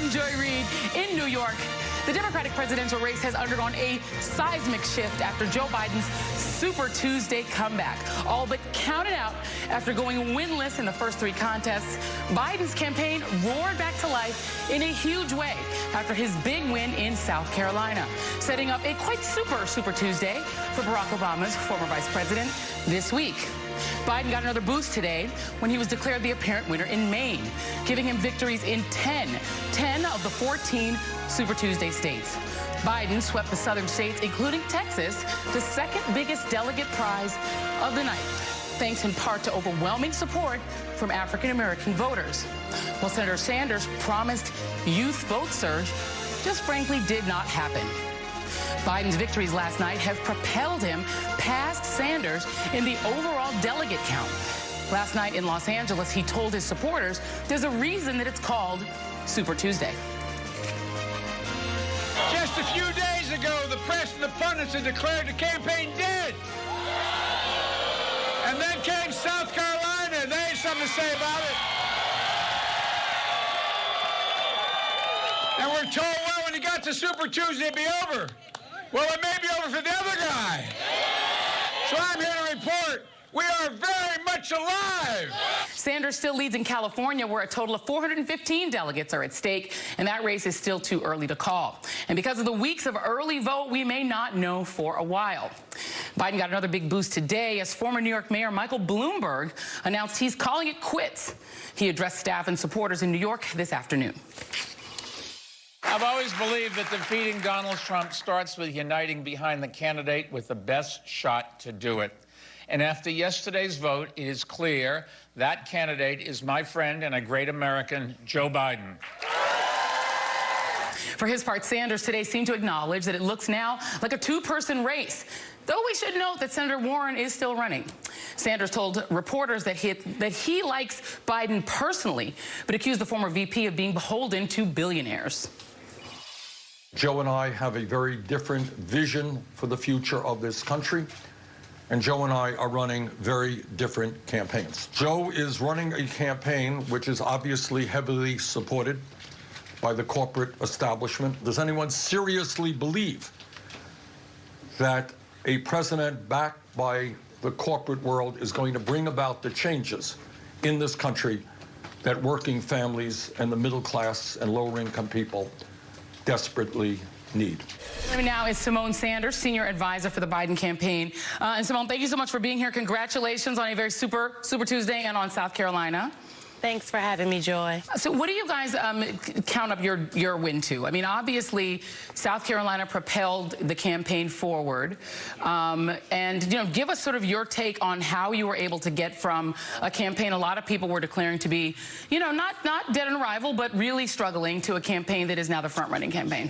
I'm Joy Reid in New York. The Democratic presidential race has undergone a seismic shift after Joe Biden's Super Tuesday comeback. All but counted out after going winless in the first three contests. Biden's campaign roared back to life in a huge way after his big win in South Carolina, setting up a quite Super Tuesday for Barack Obama's former vice president this week. Biden got another boost today when he was declared the apparent winner in Maine, giving him victories in 10 of the 14 Super Tuesday states. Biden swept the southern states, including Texas, the second biggest delegate prize of the night, thanks in part to overwhelming support from African-American voters. While Senator Sanders promised youth vote surge, just frankly did not happen. Biden's victories last night have propelled him past Sanders in the overall delegate count. Last night in Los Angeles, he told his supporters there's a reason that it's called Super Tuesday. Just a few days ago, the press and the pundits had declared the campaign dead. And then came South Carolina, and they had something to say about it. And we're told, well, when you got to Super Tuesday, it'd be over. Well, it may be over for the other guy. So I'm here to report we are very much alive. Sanders still leads in California, where a total of 415 delegates are at stake, and that race is still too early to call. And because of the weeks of early vote, we may not know for a while. Biden got another big boost today as former New York Mayor Michael Bloomberg announced he's calling it quits. He addressed staff and supporters in New York this afternoon. I've always believed that defeating Donald Trump starts with uniting behind the candidate with the best shot to do it. And after yesterday's vote, it is clear that candidate is my friend and a great American, Joe Biden. For his part, Sanders today seemed to acknowledge that it looks now like a two-person race, though we should note that Senator Warren is still running. Sanders told reporters that he likes Biden personally, but accused the former VP of being beholden to billionaires. Joe and I have a very different vision for the future of this country, and Joe and I are running very different campaigns. Joe is running a campaign which is obviously heavily supported by the corporate establishment. Does anyone seriously believe that a president backed by the corporate world is going to bring about the changes in this country that working families and the middle class and lower income people desperately need? Now is Simone Sanders, senior advisor for the Biden campaign. And Simone, thank you so much for being here. Congratulations on a very Super Tuesday and on South Carolina. Thanks for having me, Joy. So what do you guys count up your win to? I mean, obviously, South Carolina propelled the campaign forward. And, you know, give us sort of your take on how you were able to get from a campaign a lot of people were declaring to be, you know, not dead on arrival, but really struggling, to a campaign that is now the front-running campaign.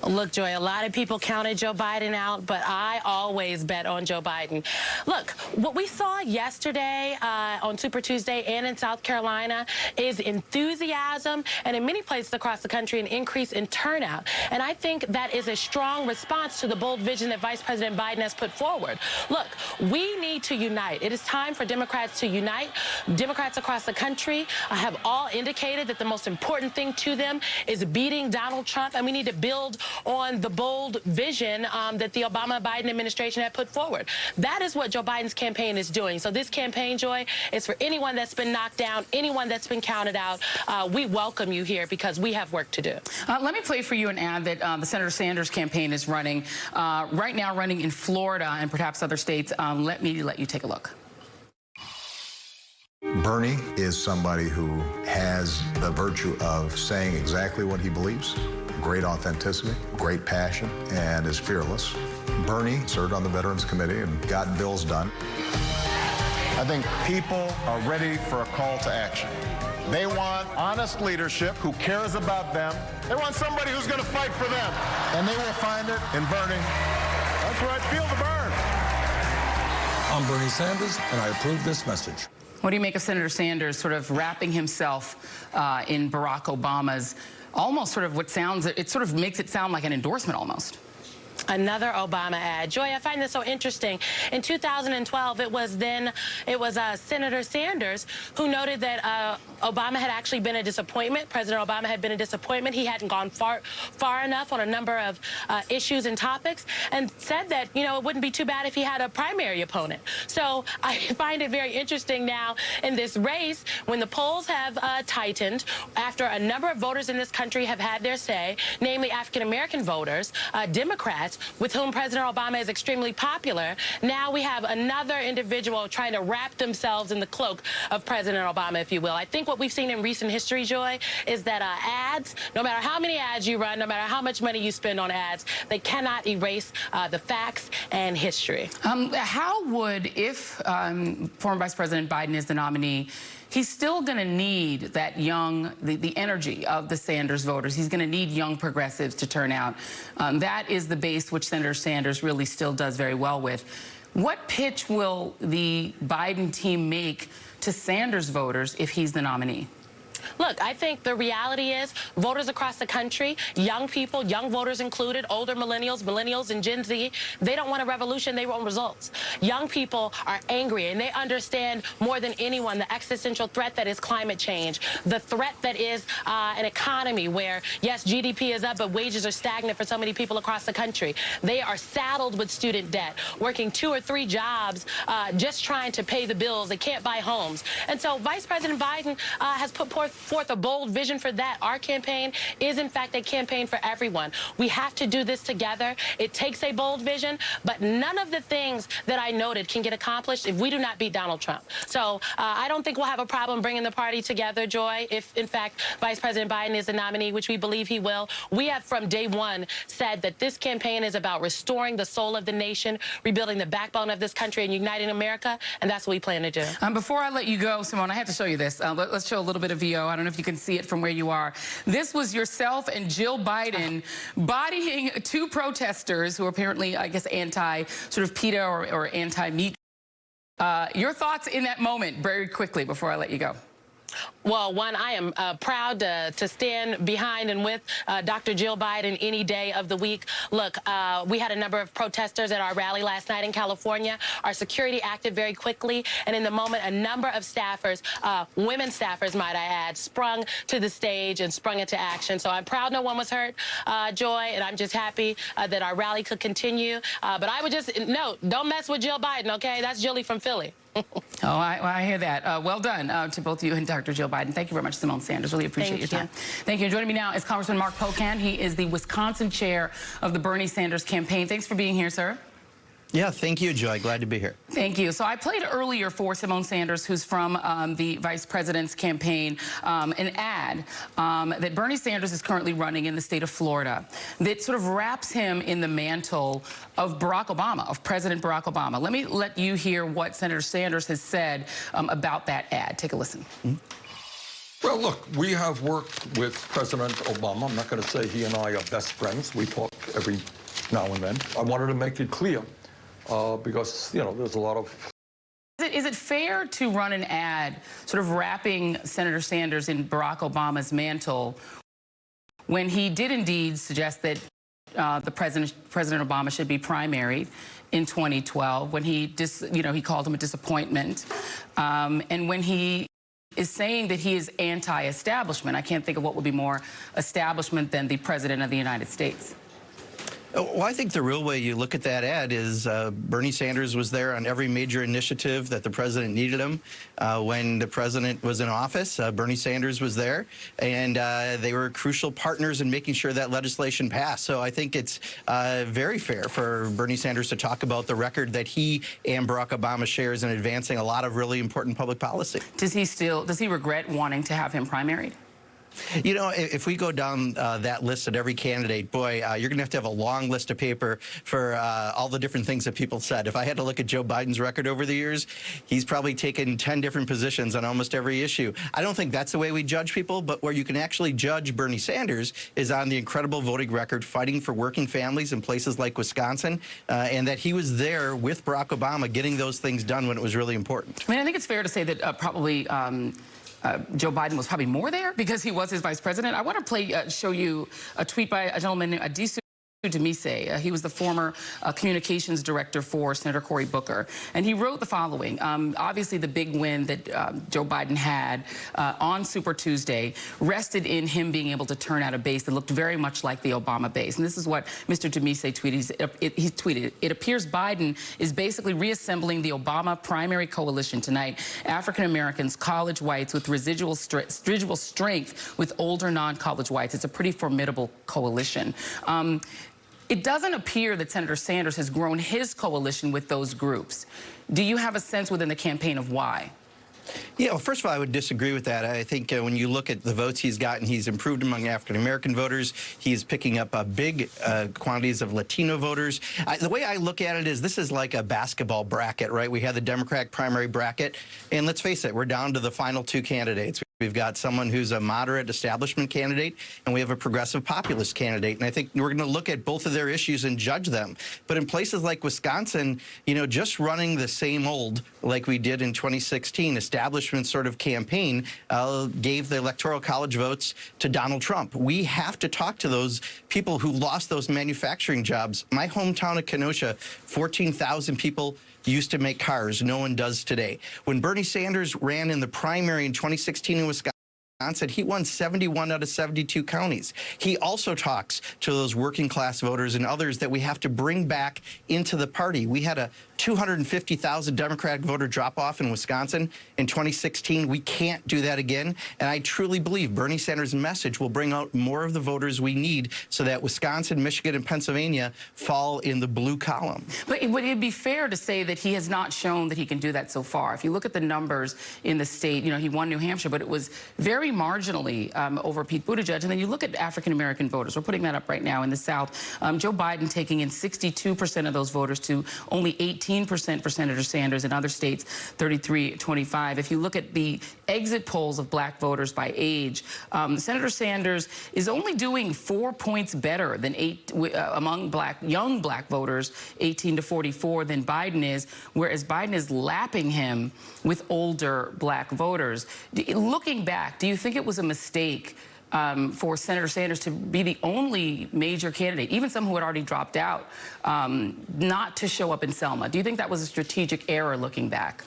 Look, Joy, a lot of people counted Joe Biden out, but I always bet on Joe Biden. Look, what we saw yesterday on Super Tuesday and in South Carolina is enthusiasm, and in many places across the country, an increase in turnout. And I think that is a strong response to the bold vision that Vice President Biden has put forward. Look, we need to unite. It is time for Democrats to unite. Democrats across the country have all indicated that the most important thing to them is beating Donald Trump, and we need to build on the bold vision that the Obama-Biden administration had put forward. That is what Joe Biden's campaign is doing. So this campaign, Joy, is for anyone that's been knocked down, anyone that's been counted out. We welcome you here because we have work to do. Let me play for you an ad that the Senator Sanders campaign is running right now, running in Florida and perhaps other states. Let you take a look. Bernie is somebody who has the virtue of saying exactly what he believes, great authenticity, great passion, and is fearless. Bernie served on the Veterans Committee and got bills done. I think people are ready for a call to action. They want honest leadership who cares about them. They want somebody who's going to fight for them. And they will find it in Bernie. That's right, feel the burn. I'm Bernie Sanders, and I approve this message. What do you make of Senator Sanders sort of wrapping himself in Barack Obama's almost sort of what sounds, it sort of makes it sound like an endorsement almost? Another Obama ad. Joy, I find this so interesting. In 2012, it was Senator Sanders who noted that Obama had actually been a disappointment. President Obama had been a disappointment. He hadn't gone far enough on a number of issues and topics, and said that, you know, it wouldn't be too bad if he had a primary opponent. So I find it very interesting now in this race, when the polls have tightened, after a number of voters in this country have had their say, namely African-American voters, Democrats, with whom President Obama is extremely popular. Now we have another individual trying to wrap themselves in the cloak of President Obama, if you will. I think what we've seen in recent history, Joy, is that ads, no matter how many ads you run, no matter how much money you spend on ads, they cannot erase the facts and history. How would, if former Vice President Biden is the nominee, he's still going to need that young, the energy of the Sanders voters. He's going to need young progressives to turn out. That is the base which Senator Sanders really still does very well with. What pitch will the Biden team make to Sanders voters if he's the nominee? Look, I think the reality is voters across the country, young people, young voters included, older millennials and Gen Z, they don't want a revolution, they want results. Young people are angry, and they understand more than anyone the existential threat that is climate change, the threat that is an economy where, yes, GDP is up, but wages are stagnant for so many people across the country. They are saddled with student debt, working 2 or 3 jobs just trying to pay the bills. They can't buy homes. And so Vice President Biden has put forth a bold vision for that. Our campaign is, in fact, a campaign for everyone. We have to do this together. It takes a bold vision, but none of the things that I noted can get accomplished if we do not beat Donald Trump. So I don't think we'll have a problem bringing the party together, Joy, if, in fact, Vice President Biden is the nominee, which we believe he will. We have, from day one, said that this campaign is about restoring the soul of the nation, rebuilding the backbone of this country, and uniting America, and that's what we plan to do. Before I let you go, Simone, I have to show you this. Let's show a little bit of VO. I don't know if you can see it from where you are. This was yourself and Jill Biden bodying 2 protesters who are apparently, I guess, anti sort of PETA or anti-meat. Your thoughts in that moment, very quickly, before I let you go. Well, one, I am proud to stand behind and with Dr. Jill Biden any day of the week. Look, we had a number of protesters at our rally last night in California. Our security acted very quickly, and in the moment, a number of staffers, women staffers, might I add, sprung to the stage and sprung into action. So I'm proud no one was hurt, Joy, and I'm just happy that our rally could continue. But I would just note, don't mess with Jill Biden, okay? That's Jilly from Philly. Oh, I hear that. Well done to both you and Dr. Jill Biden. Thank you very much, Simone Sanders. Really appreciate your time. Thank you. Joining me now is Congressman Mark Pocan. He is the Wisconsin chair of the Bernie Sanders campaign. Thanks for being here, sir. Yeah, thank you, Joy. Glad to be here. Thank you. So I played earlier for Simone Sanders, who's from the vice president's campaign, an ad that Bernie Sanders is currently running in the state of Florida that sort of wraps him in the mantle of Barack Obama, of President Barack Obama. Let me let you hear what Senator Sanders has said about that ad. Take a listen. Well, look, we have worked with President Obama. I'm not going to say he and I are best friends. We talk every now and then. I wanted to make it clear because, you know, there's a lot of... Is it fair to run an ad sort of wrapping Senator Sanders in Barack Obama's mantle when he did indeed suggest that President Obama should be primaried in 2012, when he he called him a disappointment, and when he is saying that he is anti-establishment? I can't think of what would be more establishment than the President of the United States. Well, I think the real way you look at that ad is Bernie Sanders was there on every major initiative that the president needed him. When the president was in office, Bernie Sanders was there, and they were crucial partners in making sure that legislation passed. So I think it's very fair for Bernie Sanders to talk about the record that he and Barack Obama shares in advancing a lot of really important public policy. Does he regret wanting to have him primaried? You know, if we go down that list at every candidate, boy, you're going to have a long list of paper for all the different things that people said. If I had to look at Joe Biden's record over the years, he's probably taken 10 different positions on almost every issue. I don't think that's the way we judge people, but where you can actually judge Bernie Sanders is on the incredible voting record, fighting for working families in places like Wisconsin, and that he was there with Barack Obama getting those things done when it was really important. I mean, I think it's fair to say that probably Joe Biden was probably more there because he was his vice president. I want to show you a tweet by a gentleman named Adisu Demise. He was the former communications director for Senator Cory Booker. And he wrote the following. Obviously, the big win that Joe Biden had on Super Tuesday rested in him being able to turn out a base that looked very much like the Obama base. And this is what Mr. Demise tweeted. He tweeted, "It appears Biden is basically reassembling the Obama primary coalition tonight. African Americans, college whites with residual strength with older non-college whites. It's a pretty formidable coalition." It doesn't appear that Senator Sanders has grown his coalition with those groups. Do you have a sense within the campaign of why? Yeah, well, first of all, I would disagree with that. I think when you look at the votes he's gotten, he's improved among African-American voters. He's picking up big quantities of Latino voters. The way I look at it is this is like a basketball bracket, right? We had the Democratic primary bracket, and let's face it, we're down to the final two candidates. We've got someone who's a moderate establishment candidate, and we have a progressive populist candidate. And I think we're going to look at both of their issues and judge them. But in places like Wisconsin, you know, just running the same old like we did in 2016 establishment sort of campaign gave the Electoral College votes to Donald Trump. We have to talk to those people who lost those manufacturing jobs. My hometown of Kenosha, 14,000 people used to make cars. No one does today. When Bernie Sanders ran in the primary in 2016 in Wisconsin, he won 71 out of 72 counties. He also talks to those working class voters and others that we have to bring back into the party. We had a 250,000 Democratic voter drop-off in Wisconsin in 2016. We can't do that again. And I truly believe Bernie Sanders' message will bring out more of the voters we need so that Wisconsin, Michigan, and Pennsylvania fall in the blue column. But would it be fair to say that he has not shown that he can do that so far? If you look at the numbers in the state, you know, he won New Hampshire, but it was very marginally over Pete Buttigieg. And then you look at African-American voters. We're putting that up right now in the South. Joe Biden taking in 62% of those voters to only 18% for Senator Sanders. In other states, 33-25. If you look at the exit polls of black voters by age, Senator Sanders is only doing 4 points better than among young black voters, 18 to 44, than Biden is, whereas Biden is lapping him with older black voters. Looking back, do you think it was a mistake for Senator Sanders to be the only major candidate, even some who had already dropped out, not to show up in Selma? Do you think that was a strategic error looking back?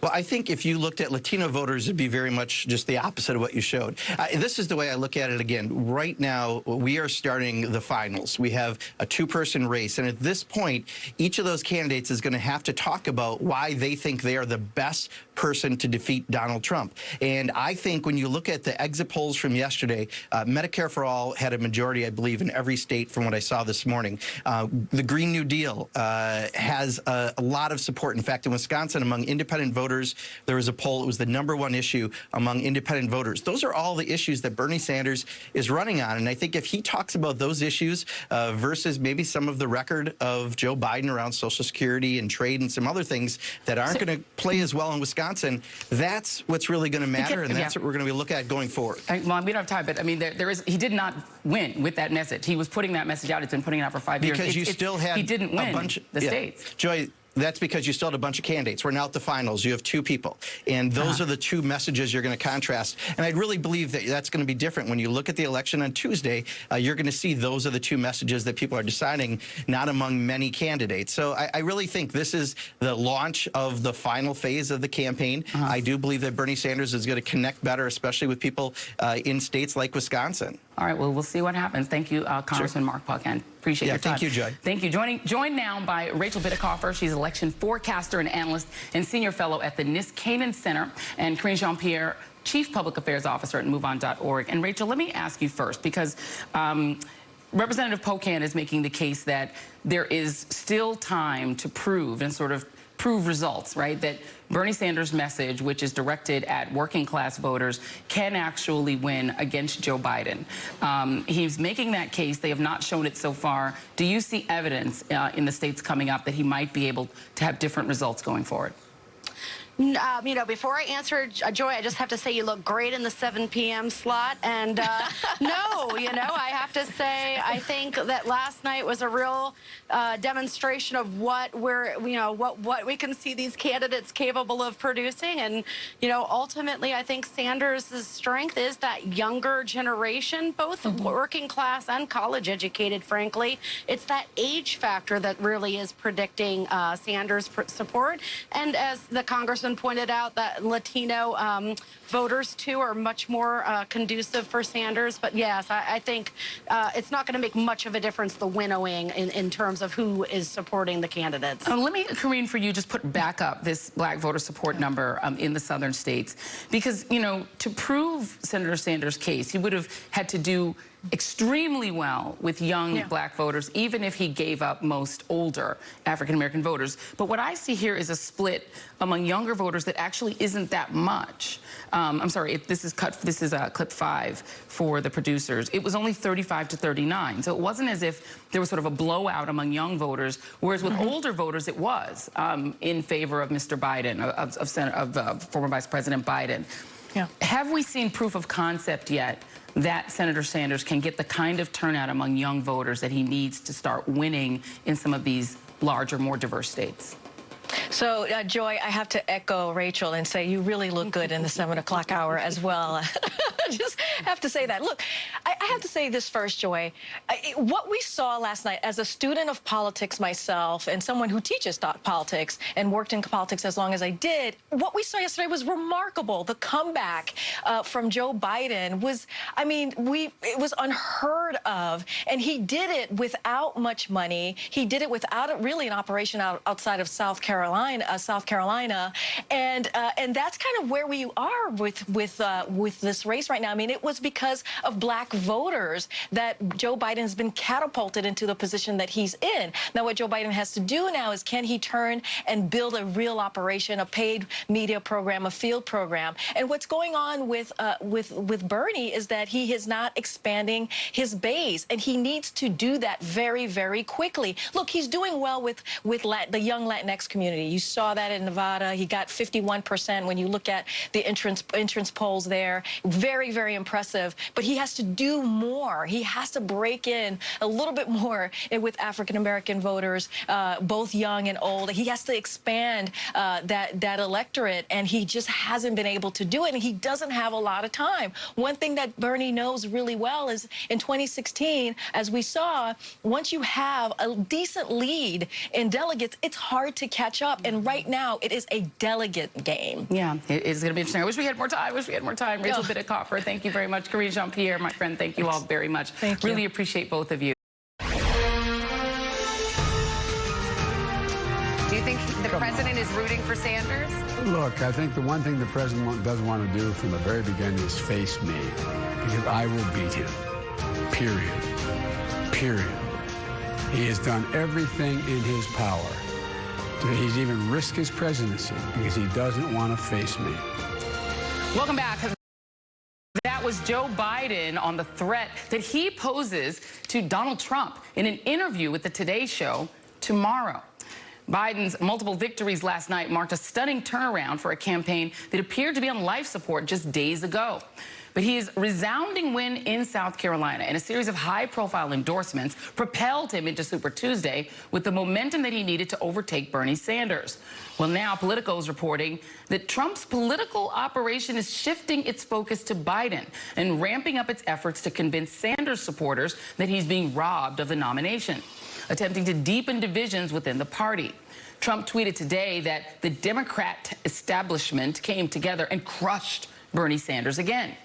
Well, I think if you looked at Latino voters, it'd be very much just the opposite of what you showed. This is the way I look at it again. Right now, we are starting the finals. We have a two-person race. And at this point, each of those candidates is going to have to talk about why they think they are the best person to defeat Donald Trump. And I think when you look at the exit polls from yesterday, Medicare for All had a majority, I believe, in every state from what I saw this morning. The Green New Deal has a lot of support. In fact, in Wisconsin, among independent voters, there was a poll. It was the #1 issue among independent voters. Those are all the issues that Bernie Sanders is running on. And I think if he talks about those issues versus maybe some of the record of Joe Biden around Social Security and trade and some other things that aren't going to play as well in Wisconsin, that's what's really going to matter, and that's what we're going to be looking at going forward. Well, we don't have time, but I mean, he did not win with that message. He was putting that message out. It's been putting it out for 5 years. Because you still had he didn't win the states. Joy, that's because you still had a bunch of candidates. We're now at the finals. You have two people. And those are the two messages you're going to contrast. And I really believe that that's going to be different. When you look at the election on Tuesday, you're going to see those are the two messages that people are deciding, not among many candidates. So I really think this is the launch of the final phase of the campaign. I do believe that Bernie Sanders is going to connect better, especially with people in states like Wisconsin. All right, well, we'll see what happens. Thank you, Congressman Mark Buchan. Appreciate your time. Thank you, Joy. Thank you. Joined now by Rachel Bidikofer. She's election forecaster and analyst and senior fellow at the Niskanen Center, and Karine Jean-Pierre, Chief Public Affairs Officer at MoveOn.org. And Rachel, let me ask you first, because Representative Buchan is making the case that there is still time to prove and sort of prove results, right? That Bernie Sanders' message, which is directed at working class voters, can actually win against Joe Biden. He's making that case. They have not shown it so far. Do you see evidence in the states coming up that he might be able to have different results going forward? You know, before I answer, Joy, I just have to say you look great in the 7 p.m. slot. And no, you know, I have to say, I think that last night was a real demonstration of what what we can see these candidates capable of producing. And, you know, ultimately, I think Sanders' strength is that younger generation, both working class and college educated, frankly. It's that age factor that really is predicting Sanders' support. And as the Congressman pointed out, that Latino voters, too, are much more conducive for Sanders. But, yes, I think it's not going to make much of a difference, the winnowing, in terms of who is supporting the candidates. Let me, Karine, for you, just put back up this black voter support number in the southern states. Because, you know, to prove Senator Sanders' case, he would have had to do extremely well with young black voters, even if he gave up most older African-American voters. But what I see here is a split among younger voters that actually isn't that much. I'm sorry, this is clip 5 for the producers. It was only 35 to 39. So it wasn't as if there was sort of a blowout among young voters, whereas with older voters, it was in favor of Mr. Biden, of former Vice President Biden. Yeah. Have we seen proof of concept yet that Senator Sanders can get the kind of turnout among young voters that he needs to start winning in some of these larger, more diverse states? So, Joy, I have to echo Rachel and say you really look good in the 7 o'clock hour as well. I just have to say that. Look, I have to say this first, Joy. What we saw last night, as a student of politics myself and someone who teaches politics and worked in politics as long as I did, what we saw yesterday was remarkable. The comeback from Joe Biden was, I mean, it was unheard of. And he did it without much money. He did it without really an operation outside of South Carolina, and that's kind of where we are with this race right now. I mean, it was because of black voters that Joe Biden's been catapulted into the position that he's in. Now, what Joe Biden has to do now is, can he turn and build a real operation, a paid media program, a field program? And what's going on with Bernie is that he is not expanding his base, and he needs to do that very, very quickly. Look, he's doing well with the young Latinx community. You saw that in Nevada. He got 51% when you look at the entrance polls there. Very, very impressive. But he has to do more. He has to break in a little bit more with African-American voters, both young and old. He has to expand that electorate, and he just hasn't been able to do it, and he doesn't have a lot of time. One thing that Bernie knows really well is in 2016, as we saw, once you have a decent lead in delegates, it's hard to catch up. And right now, it is a delegate game. Yeah, it is going to be interesting. I wish we had more time. Rachel Bidicoffer, thank you very much. Karine Jean-Pierre, my friend, thank you all very much. Thank you. Really appreciate both of you. Do you think the president is rooting for Sanders? Look, I think the one thing the president doesn't want to do from the very beginning is face me, because I will beat him. Period. Period. He has done everything in his power. He's even risked his presidency because he doesn't want to face me. Welcome back. That was Joe Biden on the threat that he poses to Donald Trump in an interview with the Today Show tomorrow. Biden's multiple victories last night marked a stunning turnaround for a campaign that appeared to be on life support just days ago. But his resounding win in South Carolina and a series of high-profile endorsements propelled him into Super Tuesday with the momentum that he needed to overtake Bernie Sanders. Well, now Politico is reporting that Trump's political operation is shifting its focus to Biden and ramping up its efforts to convince Sanders supporters that he's being robbed of the nomination, attempting to deepen divisions within the party. Trump tweeted today that the Democrat establishment came together and crushed Bernie Sanders again.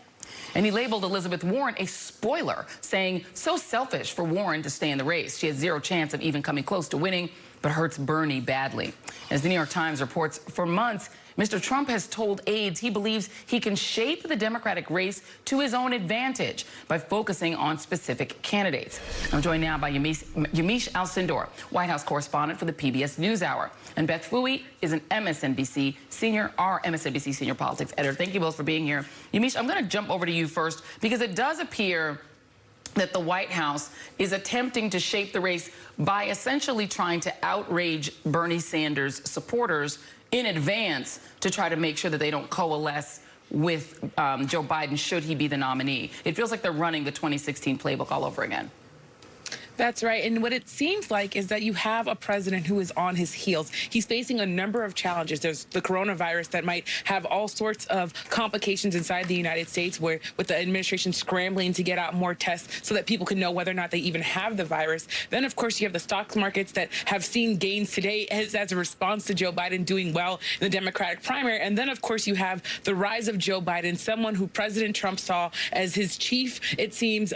And he labeled Elizabeth Warren a spoiler, saying, so selfish for Warren to stay in the race. She has zero chance of even coming close to winning, but hurts Bernie badly. As the New York Times reports, for months, Mr. Trump has told aides he believes he can shape the Democratic race to his own advantage by focusing on specific candidates. I'm joined now by Yamiche Alcindor, White House correspondent for the PBS NewsHour. And Beth Fouie is an MSNBC senior politics editor. Thank you both for being here. Yamiche, I'm going to jump over to you first because it does appear that the White House is attempting to shape the race by essentially trying to outrage Bernie Sanders supporters in advance to try to make sure that they don't coalesce with Joe Biden should he be the nominee. It feels like they're running the 2016 playbook all over again. That's right. And what it seems like is that you have a president who is on his heels. He's facing a number of challenges. There's the coronavirus that might have all sorts of complications inside the United States, where with the administration scrambling to get out more tests so that people can know whether or not they even have the virus. Then, of course, you have the stock markets that have seen gains today as a response to Joe Biden doing well in the Democratic primary. And then, of course, you have the rise of Joe Biden, someone who President Trump saw as his chief, it seems,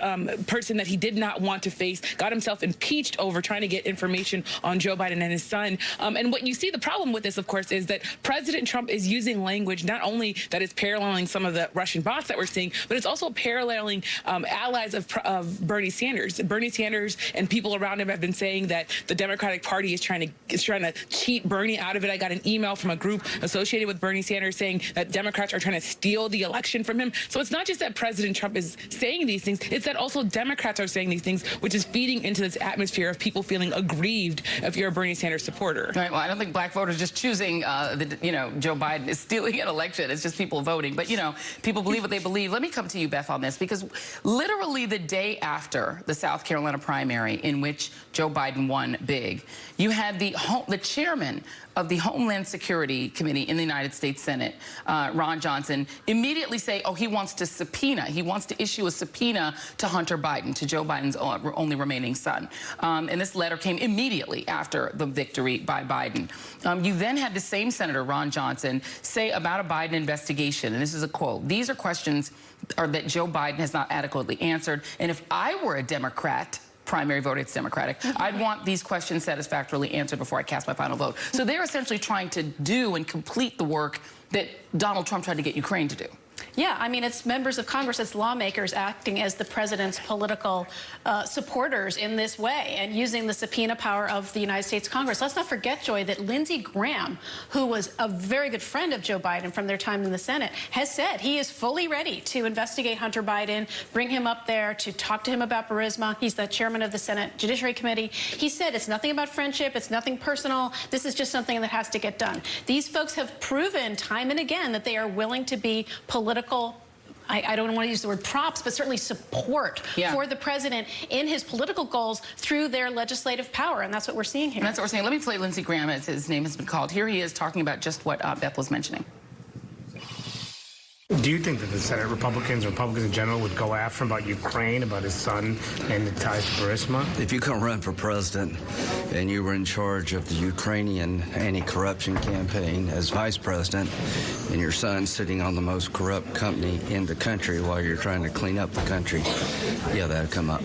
person that he did not want to face, got himself impeached over trying to get information on Joe Biden and his son. And what you see, the problem with this, of course, is that President Trump is using language not only that is paralleling some of the Russian bots that we're seeing, but it's also paralleling allies of Bernie Sanders. Bernie Sanders and people around him have been saying that the Democratic Party is trying to cheat Bernie out of it. I got an email from a group associated with Bernie Sanders saying that Democrats are trying to steal the election from him. So it's not just that President Trump is saying these things, it's that also Democrats are saying these things, which is feeding into this atmosphere of people feeling aggrieved if you're a Bernie Sanders supporter. Right. Well, I don't think black voters just choosing, Joe Biden is stealing an election. It's just people voting. But, people believe what they believe. Let me come to you, Beth, on this, because literally the day after the South Carolina primary in which Joe Biden won big, you had the chairman of the Homeland Security Committee in the United States Senate, Ron Johnson, immediately say, he wants to issue a subpoena to Hunter Biden, to Joe Biden's only remaining son. And this letter came immediately after the victory by Biden. You then had the same Senator, Ron Johnson, say about a Biden investigation, and this is a quote, "These are questions that Joe Biden has not adequately answered, and if I were a Democrat," primary vote, it's Democratic, "I'd want these questions satisfactorily answered before I cast my final vote." So they're essentially trying to do and complete the work that Donald Trump tried to get Ukraine to do. Yeah, I mean, it's members of Congress, it's lawmakers acting as the president's political supporters in this way and using the subpoena power of the United States Congress. Let's not forget, Joy, that Lindsey Graham, who was a very good friend of Joe Biden from their time in the Senate, has said he is fully ready to investigate Hunter Biden, bring him up there to talk to him about Burisma. He's the chairman of the Senate Judiciary Committee. He said it's nothing about friendship, it's nothing personal. This is just something that has to get done. These folks have proven time and again that they are willing to be political, I don't want to use the word props, but certainly support for the president in his political goals through their legislative power. And that's what we're seeing here. And that's what we're saying. Let me play Lindsey Graham, as his name has been called. Here he is talking about just what Beth was mentioning. Do you think that the Senate Republicans in general would go after him about Ukraine, about his son, and the ties to Burisma? If you can run for president and you were in charge of the Ukrainian anti-corruption campaign as vice president, and your son's sitting on the most corrupt company in the country while you're trying to clean up the country, yeah, that'd come up.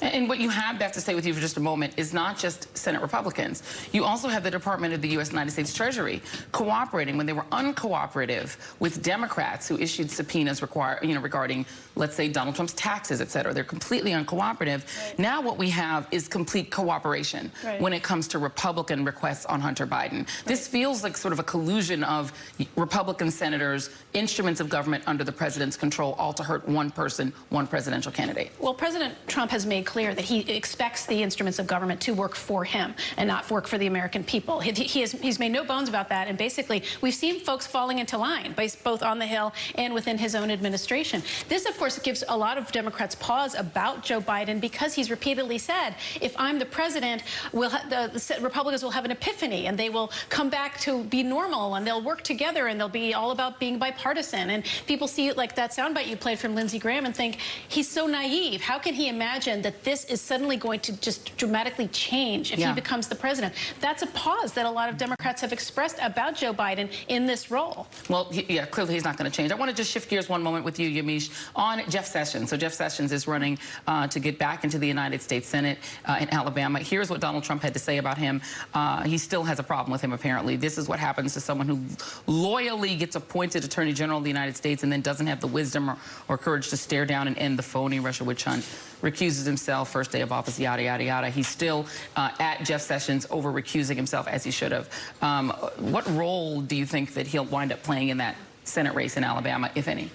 And what you have to stay with you for just a moment is not just Senate Republicans. You also have the Department of the United States Treasury cooperating when they were uncooperative with Democrats who issued subpoenas regarding, let's say, Donald Trump's taxes, et cetera. They're completely uncooperative. Right. Now what we have is complete cooperation when it comes to Republican requests on Hunter Biden. Right. This feels like sort of a collusion of Republican senators, instruments of government under the president's control, all to hurt one person, one presidential candidate. Well, President Trump has made clear that he expects the instruments of government to work for him and not work for the American people. He's made no bones about that. And basically, we've seen folks falling into line, both on the Hill and within his own administration. This, of course, gives a lot of Democrats pause about Joe Biden because he's repeatedly said, if I'm the president, the Republicans will have an epiphany and they will come back to be normal and they'll work together and they'll be all about being bipartisan. And people see it like that soundbite you played from Lindsey Graham and think, he's so naive. How can he imagine that this is suddenly going to just dramatically change if he becomes the president? That's a pause that a lot of Democrats have expressed about Joe Biden in this role. Well, clearly he's not going to change. I want to just shift gears one moment with you, Yamiche, on Jeff Sessions. So Jeff Sessions is running to get back into the United States Senate in Alabama. Here's what Donald Trump had to say about him. He still has a problem with him, apparently. This is what happens to someone who loyally gets appointed Attorney General of the United States and then doesn't have the wisdom or courage to stare down and end the phony Russia witch hunt. Recuses himself, first day of office, yada, yada, yada. He's still at Jeff Sessions over recusing himself, as he should have. What role do you think that he'll wind up playing in that Senate race in Alabama, if any?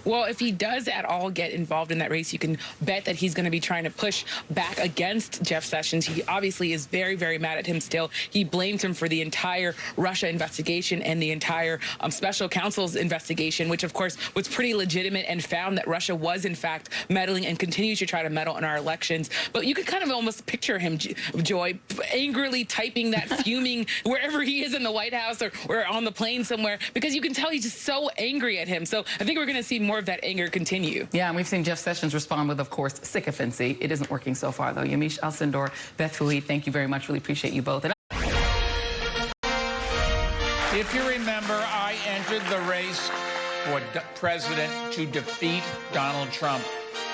Well, if he does at all get involved in that race, you can bet that he's going to be trying to push back against Jeff Sessions. He obviously is very, very mad at him still. He blames him for the entire Russia investigation and the entire special counsel's investigation, which, of course, was pretty legitimate and found that Russia was, in fact, meddling and continues to try to meddle in our elections. But you could kind of almost picture him, Joy, angrily typing that, fuming wherever he is in the White House or on the plane somewhere, because you can tell he's just so angry at him. So I think we're going to see more of that anger continue. Yeah, and we've seen Jeff Sessions respond with, of course, sycophancy. It isn't working so far, though. Yamiche Alcindor, Beth Fouy, thank you very much. Really appreciate you both. And if you remember, I entered the race for president to defeat Donald Trump.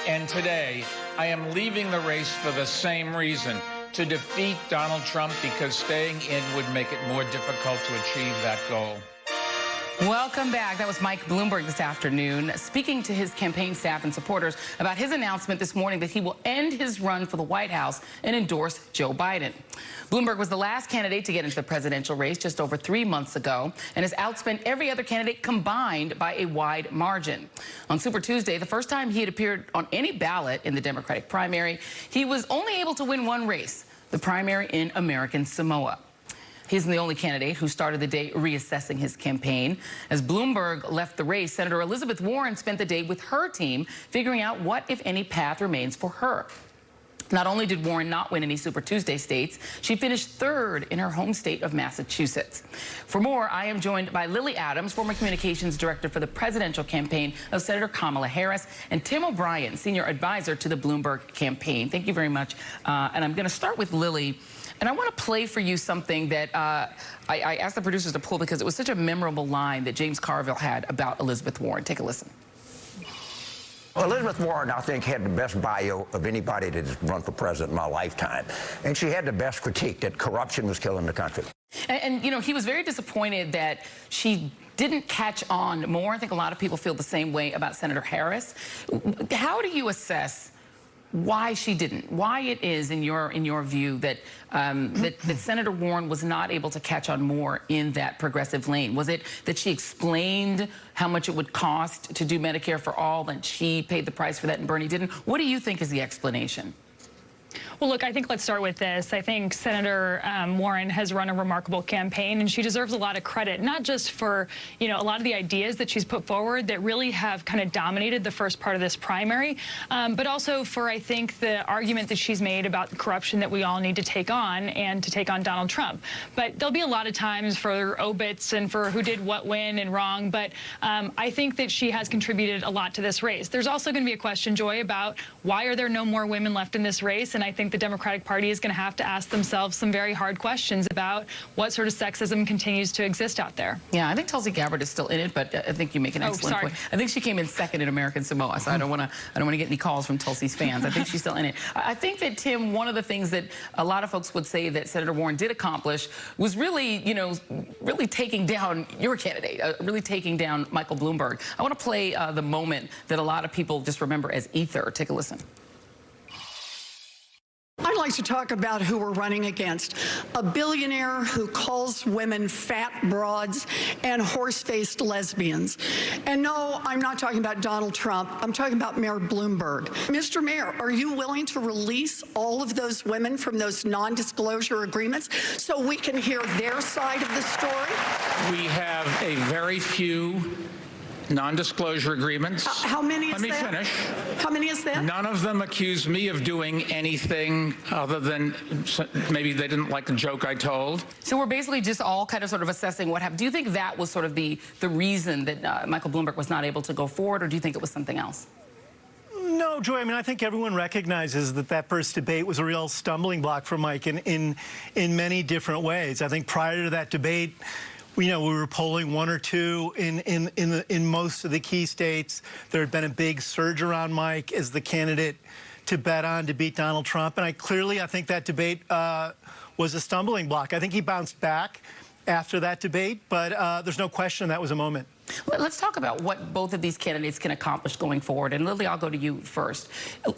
And today, I am leaving the race for the same reason, to defeat Donald Trump, because staying in would make it more difficult to achieve that goal. welcome back. That was Mike Bloomberg this afternoon, speaking to his campaign staff and supporters about his announcement this morning that he will end his run for the White House and endorse Joe Biden. Bloomberg was the last candidate to get into the presidential race just over 3 months ago and has outspent every other candidate combined by a wide margin. On Super Tuesday, the first time he had appeared on any ballot in the Democratic primary, he was only able to win one race, the primary in American Samoa. He's the only candidate who started the day reassessing his campaign. As Bloomberg left the race, Senator Elizabeth Warren spent the day with her team figuring out what, if any, path remains for her. Not only did Warren not win any Super Tuesday states, she finished third in her home state of Massachusetts. For more, I am joined by Lily Adams, former communications director for the presidential campaign of Senator Kamala Harris, and Tim O'Brien, senior advisor to the Bloomberg campaign. Thank you very much. And I'm going to start with Lily. And I want to play for you something that I asked the producers to pull because it was such a memorable line that James Carville had about Elizabeth Warren. Take a listen. Well, Elizabeth Warren, I think, had the best bio of anybody that has run for president in my lifetime. And she had the best critique that corruption was killing the country. And you know, he was very disappointed that she didn't catch on more. I think a lot of people feel the same way about Senator Harris. How do you assess why she didn't? Why it is, in your view, that that Senator Warren was not able to catch on more in that progressive lane? Was it that she explained how much it would cost to do Medicare for all, and she paid the price for that and Bernie didn't? What do you think is the explanation? Well, look, I think let's start with this. I think Senator Warren has run a remarkable campaign, and she deserves a lot of credit, not just for, you know, a lot of the ideas that she's put forward that really have kind of dominated the first part of this primary, but also for, I think, the argument that she's made about the corruption that we all need to take on and to take on Donald Trump. But there'll be a lot of times for obits and for who did what, when, and wrong, but I think that she has contributed a lot to this race. There's also going to be a question, Joy, about why are there no more women left in this race, and I think the Democratic Party is going to have to ask themselves some very hard questions about what sort of sexism continues to exist out there. Yeah, I think Tulsi Gabbard is still in it, but I think you make an excellent point. I think she came in second in American Samoa, so I don't want to get any calls from Tulsi's fans. I think she's still in it. I think that, Tim, one of the things that a lot of folks would say that Senator Warren did accomplish was really, you know, really taking down your candidate, really taking down Michael Bloomberg. I want to play the moment that a lot of people just remember as ether. Take a listen. I'd like to talk about who we're running against. A billionaire who calls women fat broads and horse-faced lesbians. And no, I'm not talking about Donald Trump. I'm talking about Mayor Bloomberg. Mr. Mayor, are you willing to release all of those women from those non-disclosure agreements so we can hear their side of the story? We have a very few non-disclosure agreements. How many is that? Let me finish. How many is that? None of them accuse me of doing anything other than maybe they didn't like the joke I told. So we're basically just all kind of sort of assessing what happened. Do you think that was sort of the reason that Michael Bloomberg was not able to go forward, or do you think it was something else? No, Joy, I mean, I think everyone recognizes that that first debate was a real stumbling block for Mike in many different ways. I think prior to that debate, you know, we were polling 1 or 2 in most of the key states. There had been a big surge around Mike as the candidate to bet on to beat Donald Trump. And I think that debate was a stumbling block. I think he bounced back after that debate, but there's no question that was a moment. Let's talk about what both of these candidates can accomplish going forward. And Lily, I'll go to you first.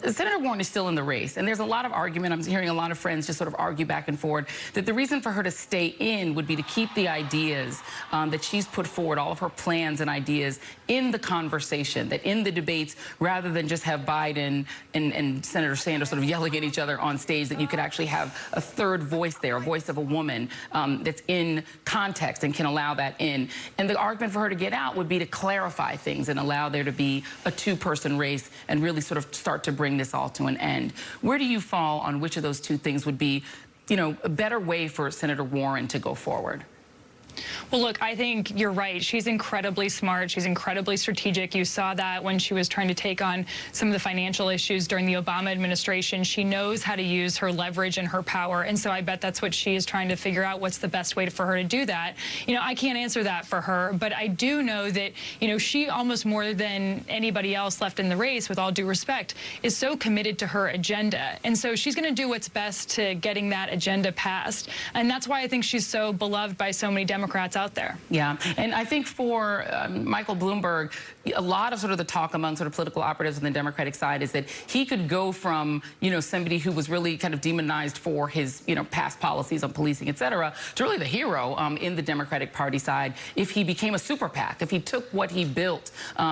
Senator Warren is still in the race, and there's a lot of argument. I'm hearing a lot of friends just sort of argue back and forward that the reason for her to stay in would be to keep the ideas that she's put forward, all of her plans and ideas, in the conversation, that in the debates, rather than just have Biden and Senator Sanders sort of yelling at each other on stage, that you could actually have a third voice there, a voice of a woman that's in context and can allow that in. And the argument for her to get out would be to clarify things and allow there to be a two-person race and really sort of start to bring this all to an end. Where do you fall on which of those two things would be, you know, a better way for Senator Warren to go forward? Well, look, I think you're right. She's incredibly smart. She's incredibly strategic. You saw that when she was trying to take on some of the financial issues during the Obama administration. She knows how to use her leverage and her power. And so I bet that's what she is trying to figure out, what's the best way for her to do that. You know, I can't answer that for her, but I do know that, you know, she almost more than anybody else left in the race, with all due respect, is so committed to her agenda. And so she's going to do what's best to getting that agenda passed. And that's why I think she's so beloved by so many Democrats out there. Yeah, and I think for Michael Bloomberg, a lot of sort of the talk among sort of political operatives on the Democratic side is that he could go from, you know, somebody who was really kind of demonized for his, you know, past policies on policing, et cetera, to really the hero in the Democratic Party side if he became a super PAC, if he took what he built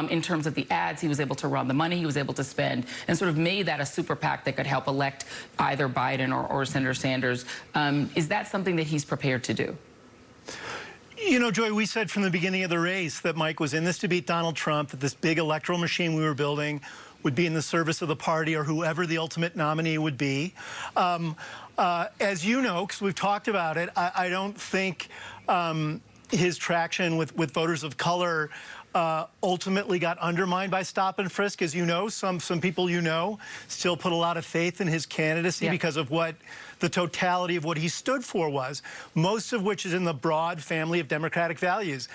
in terms of the ads he was able to run, the money he was able to spend, and sort of made that a super PAC that could help elect either Biden or Senator Sanders. Is that something that he's prepared to do? You know, Joy, we said from the beginning of the race that Mike was in this to beat Donald Trump, that this big electoral machine we were building would be in the service of the party or whoever the ultimate nominee would be. As you know, because we've talked about it, I don't think his traction with voters of color ultimately got undermined by stop and frisk. As you know, some people you know still put a lot of faith in his candidacy because of what the totality of what he stood for was, most of which is in the broad family of Democratic values.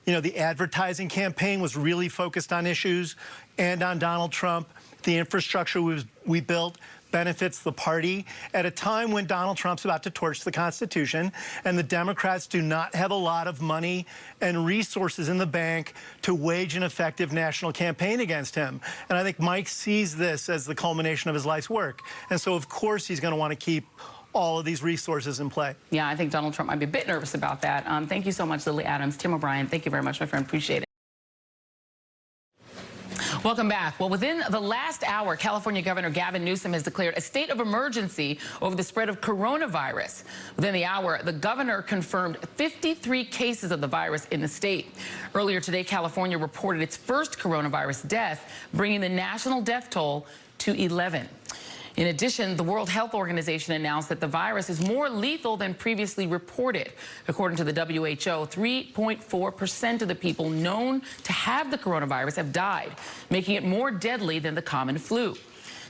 You know, the advertising campaign was really focused on issues and on Donald Trump. The infrastructure we built benefits the party at a time when Donald Trump's about to torch the Constitution, and the Democrats do not have a lot of money and resources in the bank to wage an effective national campaign against him. And I think Mike sees this as the culmination of his life's work. And so, of course, he's going to want to keep all of these resources in play. Yeah, I think Donald Trump might be a bit nervous about that. Thank you so much, Lily Adams. Tim O'Brien, thank you very much, my friend. Appreciate it. Welcome back. Well, within the last hour, California Governor Gavin Newsom has declared a state of emergency over the spread of coronavirus. Within the hour, the governor confirmed 53 cases of the virus in the state. Earlier today, California reported its first coronavirus death, bringing the national death toll to 11. In addition, the World Health Organization announced that the virus is more lethal than previously reported. According to the WHO, 3.4% of the people known to have the coronavirus have died, making it more deadly than the common flu.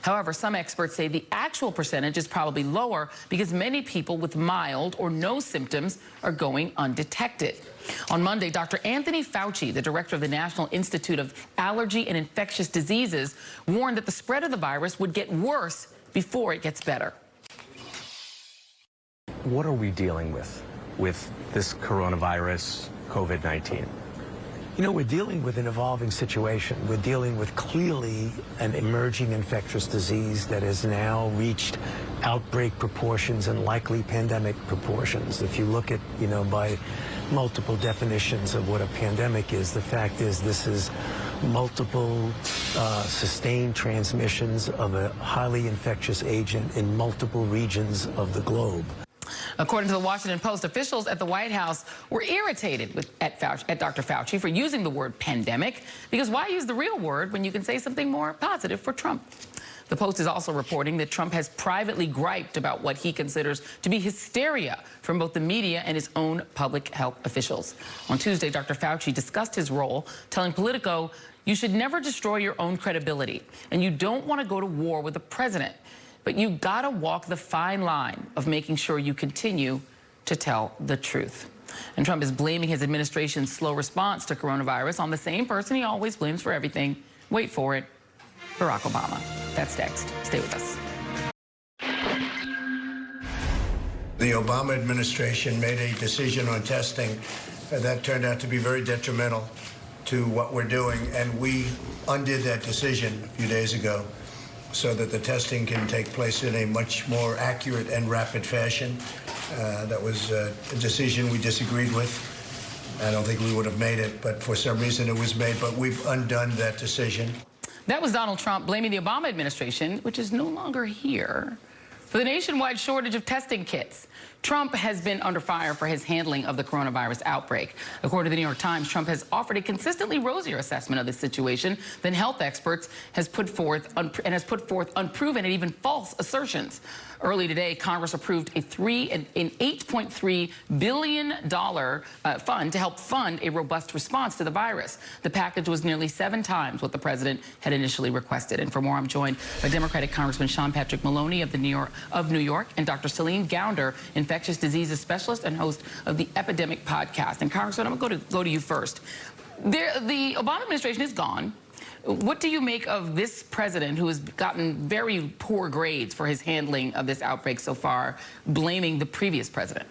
However, some experts say the actual percentage is probably lower because many people with mild or no symptoms are going undetected. On Monday, Dr. Anthony Fauci, the director of the National Institute of Allergy and Infectious Diseases, warned that the spread of the virus would get worse before it gets better. What are we dealing with this coronavirus, COVID-19? You know, we're dealing with an evolving situation. We're dealing with clearly an emerging infectious disease that has now reached outbreak proportions and likely pandemic proportions. If you look at, you know, by multiple definitions of what a pandemic is, the fact is this is multiple sustained transmissions of a highly infectious agent in multiple regions of the globe. According to the Washington Post, officials at the White House were irritated at Dr. Fauci for using the word pandemic, because why use the real word when you can say something more positive for Trump? The Post is also reporting that Trump has privately griped about what he considers to be hysteria from both the media and his own public health officials. On Tuesday, Dr. Fauci discussed his role, telling Politico, "You should never destroy your own credibility, and you don't want to go to war with the president. But you gotta walk the fine line of making sure you continue to tell the truth." And Trump is blaming his administration's slow response to coronavirus on the same person he always blames for everything. Wait for it, Barack Obama. That's next. Stay with us. The Obama administration made a decision on testing that turned out to be very detrimental to what we're doing, and we undid that decision a few days ago so that the testing can take place in a much more accurate and rapid fashion. That was a decision we disagreed with. I don't think we would have made it, but for some reason it was made, but we've undone that decision. That was Donald Trump blaming the Obama administration, which is no longer here, for the nationwide shortage of testing kits. Trump has been under fire for his handling of the coronavirus outbreak. According to the New York Times, Trump has offered a consistently rosier assessment of the situation than health experts has put forth unproven and even false assertions. Early today, Congress approved an $8.3 billion fund to help fund a robust response to the virus. The package was nearly 7 times what the president had initially requested. And for more, I'm joined by Democratic Congressman Sean Patrick Maloney of New York and Dr. Celine Gounder, infectious diseases specialist and host of the Epidemic Podcast. And Congressman, I'm going to go to you first. The Obama administration is gone. What do you make of this president who has gotten very poor grades for his handling of this outbreak so far, blaming the previous president?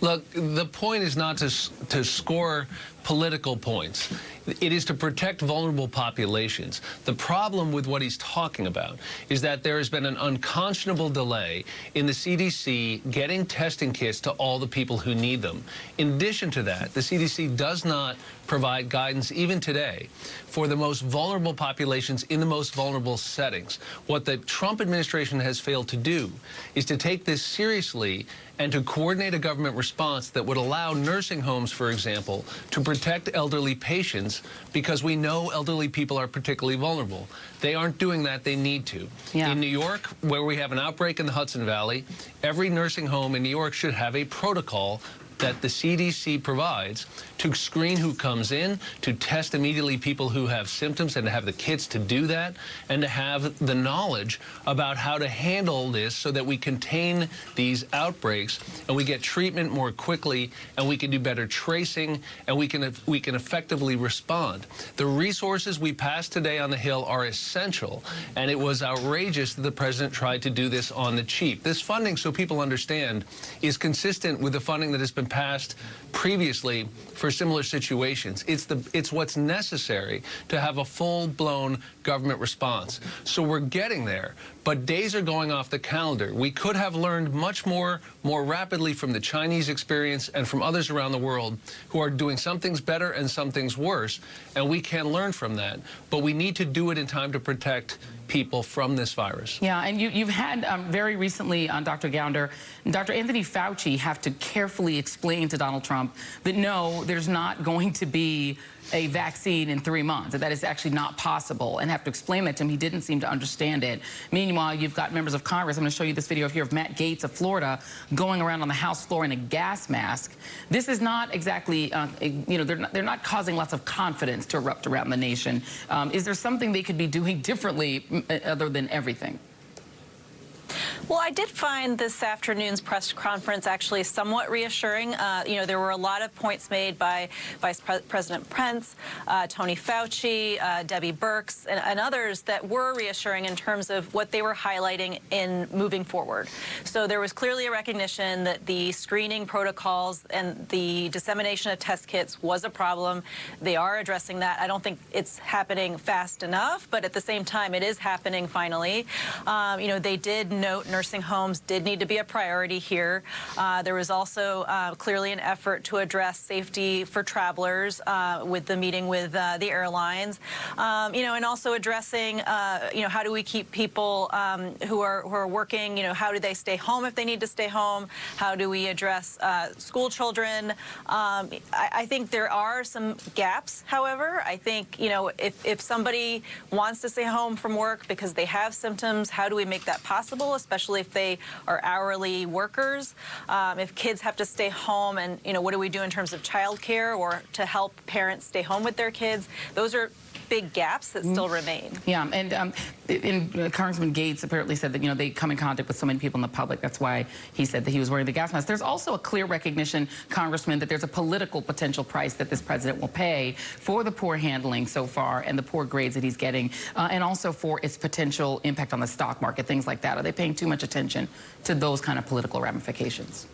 Look, the point is not to score political points. It is to protect vulnerable populations. The problem with what he's talking about is that there has been an unconscionable delay in the CDC getting testing kits to all the people who need them. In addition to that, the CDC does not provide guidance even today for the most vulnerable populations in the most vulnerable settings. What the Trump administration has failed to do is to take this seriously and to coordinate a government response that would allow nursing homes, for example, to protect elderly patients, because we know elderly people are particularly vulnerable. They aren't doing that. They need to. Yeah. In New York, where we have an outbreak in the Hudson Valley, every nursing home in New York should have a protocol that the CDC provides to screen who comes in, to test immediately people who have symptoms, and to have the kits to do that, and to have the knowledge about how to handle this so that we contain these outbreaks and we get treatment more quickly, and we can do better tracing, and we can effectively respond. The resources we passed today on the Hill are essential, and it was outrageous that the president tried to do this on the cheap. This funding, so people understand, is consistent with the funding that has been passed previously for similar situations. It's what's necessary to have a full-blown government response. So we're getting there, but days are going off the calendar. We could have learned much more rapidly from the Chinese experience and from others around the world who are doing some things better and some things worse, and we can learn from that. But we need to do it in time to protect people from this virus. Yeah, and you've had very recently on Dr. Gounder, Dr. Anthony Fauci have to carefully explain to Donald Trump that no, there's not going to be a vaccine in 3 months, that is actually not possible, and have to explain that to him. He didn't seem to understand it. Meanwhile, you've got members of Congress. I'm going to show you this video here of Matt Gaetz of Florida going around on the House floor in a gas mask. This is not exactly, you know, they're not causing lots of confidence to erupt around the nation. Is there something they could be doing differently other than everything? Well, I did find this afternoon's press conference actually somewhat reassuring. You know, there were a lot of points made by Vice President Pence, Tony Fauci, Debbie Birx, and others that were reassuring in terms of what they were highlighting in moving forward. So there was clearly a recognition that the screening protocols and the dissemination of test kits was a problem. They are addressing that. I don't think it's happening fast enough, but at the same time, it is happening finally. You know, they did note nursing homes did need to be a priority here. There was also clearly an effort to address safety for travelers with the meeting with the airlines, you know, and also addressing, you know, how do we keep people who are working, you know, how do they stay home if they need to stay home? How do we address school children? I think there are some gaps, however. I think, you know, if somebody wants to stay home from work because they have symptoms, how do we make that possible, especially if they are hourly workers? If kids have to stay home, and, you know, what do we do in terms of childcare or to help parents stay home with their kids? Those are big gaps that still remain. Yeah, and Congressman Gaetz apparently said that, you know, they come in contact with so many people in the public. That's why he said that he was wearing the gas mask. There's also a clear recognition, Congressman, that there's a political potential price that this president will pay for the poor handling so far and the poor grades that he's getting, and also for its potential impact on the stock market, things like that. Are they paying too much attention to those kind of political ramifications?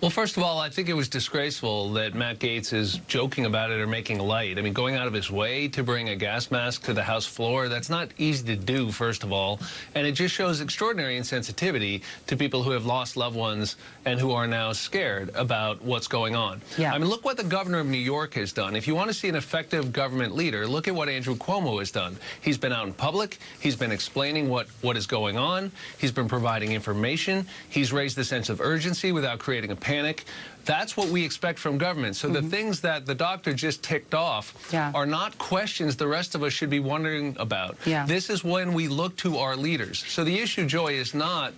Well, first of all, I think it was disgraceful that Matt Gaetz is joking about it or making light. I mean, going out of his way to bring a gas mask to the House floor, that's not easy to do, first of all. And it just shows extraordinary insensitivity to people who have lost loved ones and who are now scared about what's going on. Yeah. I mean, look what the governor of New York has done. If you want to see an effective government leader, look at what Andrew Cuomo has done. He's been out in public. He's been explaining what is going on. He's been providing information. He's raised the sense of urgency without creating a panic. That's what we expect from government. So the things that the doctor just ticked off are not questions the rest of us should be wondering about. This is when we look to our leaders. So the issue, Joy, is not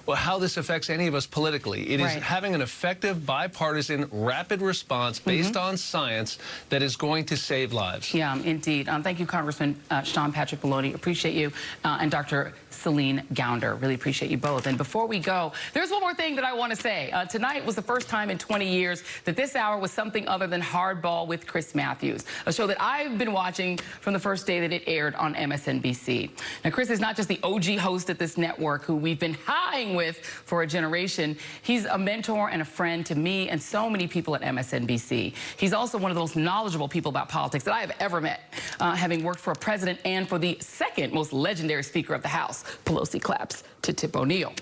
well, how this affects any of us politically. It is having an effective, bipartisan, rapid response based on science that is going to save lives. Yeah, indeed. Thank you, Congressman Sean Patrick Maloney. Appreciate you. And Dr. Celine Gounder. Really appreciate you both. And before we go, there's one more thing that I want to say. Tonight was the first time in 20 years that this hour was something other than Hardball with Chris Matthews, a show that I've been watching from the first day that it aired on MSNBC. Now, Chris is not just the OG host at this network who we've been high with for a generation. He's a mentor and a friend to me and so many people at MSNBC. He's also one of the most knowledgeable people about politics that I have ever met, having worked for a president and for the second most legendary Speaker of the House. Pelosi claps to Tip O'Neill.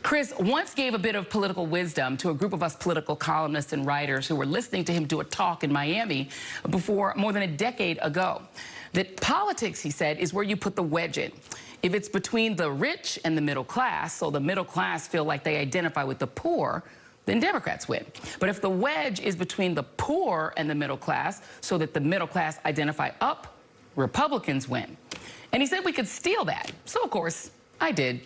Chris once gave a bit of political wisdom to a group of us political columnists and writers who were listening to him do a talk in Miami before more than a decade ago. That politics, he said, is where you put the wedge in. If it's between the rich and the middle class, so the middle class feel like they identify with the poor, then Democrats win. But if the wedge is between the poor and the middle class, so that the middle class identify up, Republicans win. And he said we could steal that. So, of course, I did.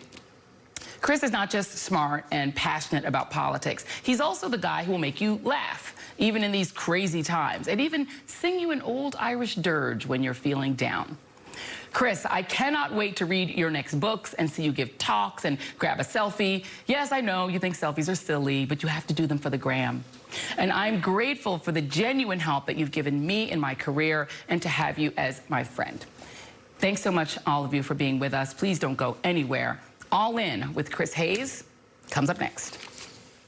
Chris is not just smart and passionate about politics. He's also the guy who will make you laugh, even in these crazy times, and even sing you an old Irish dirge when you're feeling down. Chris, I cannot wait to read your next books and see you give talks and grab a selfie. Yes, I know you think selfies are silly, but you have to do them for the gram. And I'm grateful for the genuine help that you've given me in my career and to have you as my friend. Thanks so much, all of you, for being with us. Please don't go anywhere. All In with Chris Hayes comes up next.